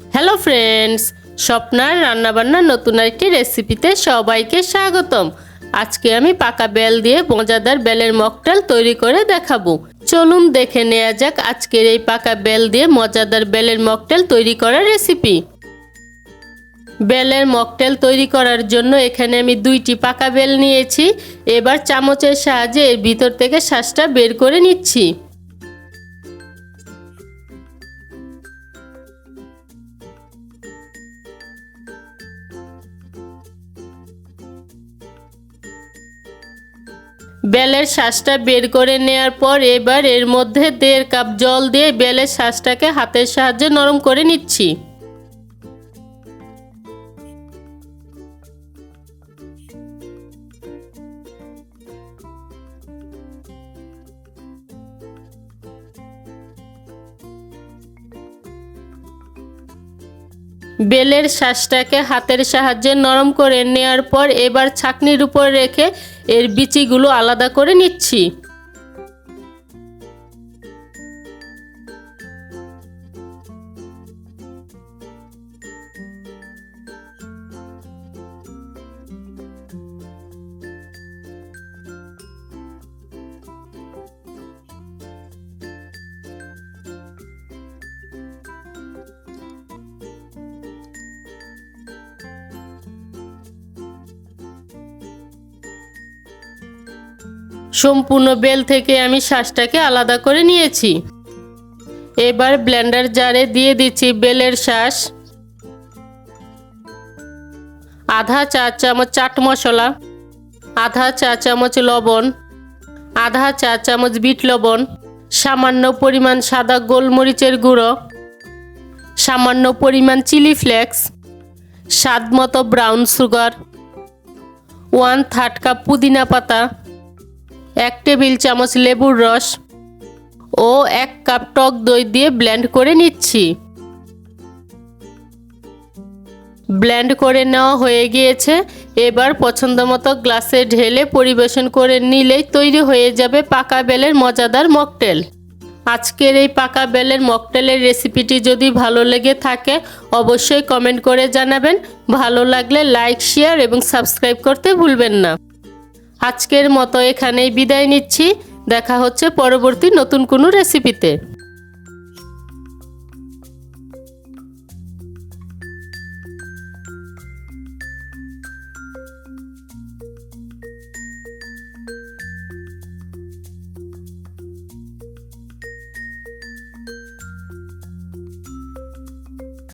Hello friends, স্বপ্নার রান্নাবান্নার নতুন একটি রেসিপিতে সবাইকে স্বাগতম। আজকে আমি পাকা বেল দিয়ে মজাদার বেলের মকটেল তৈরি করে দেখাবো। চলুন দেখে নেওয়া যাক আজকের এই পাকা বেল দিয়ে মজাদার বেলের মকটেল তৈরি করার রেসিপি। বেলের মকটেল তৈরি করার জন্য এখানে আমি 2টি পাকা বেল নিয়েছি। এবার চামচের সাহায্যে এর ভিতর থেকে শাঁসটা বের করে নিচ্ছি। বেলের শাঁসটা বের করে নেওয়ার পর এবার এর মধ্যে 1.5 কাপ জল দিয়ে বেলের শাঁসটাকে হাতের সাহায্যে নরম করে নিচ্ছি। বেলের শাঁসটাকে হাতের সাহায্যে নরম করে নেওয়ার পর এবার ছাঁকনির উপর রেখে এর বিচিগুলো আলাদা করে নিচ্ছি। সম্পূর্ণ বেল থেকে আমি শাঁসটাকে আলাদা করে নিয়েছি। এবার ব্লেন্ডার জারে দিয়ে দিচ্ছি বেলের শাঁস, আধা চা চামচ চাট মশলা, আধা চা চামচ লবণ, আধা চা চামচ বিট লবণ, সামান্য পরিমাণ সাদা গোলমরিচের গুঁড়ো, সামান্য পরিমাণ চিলি ফ্লেক্স, স্বাদ মতো ব্রাউন সুগার, 1/3 কাপ পুদিনা পাতা, 1 টেবিল চামচ লেবুর রস ও 1 কাপ টক দই দিয়ে ব্লেন্ড করে নিচ্ছি। ব্লেন্ড করে নেওয়া হয়ে গিয়েছে। এবার পছন্দ মতো গ্লাসে ঢেলে পরিবেশন করে নিলেই তৈরি হয়ে যাবে পাকা বেলের মজাদার মকটেল। আজকের এই পাকা বেলের মকটেলের রেসিপিটি যদি ভালো লেগে থাকে অবশ্যই কমেন্ট করে জানাবেন। ভালো লাগলে লাইক, শেয়ার এবং সাবস্ক্রাইব করতে ভুলবেন না। আজকের মতো এখানেই বিদায় নিচ্ছি। দেখা হচ্ছে পরবর্তী নতুন কোনো রেসিপিতে।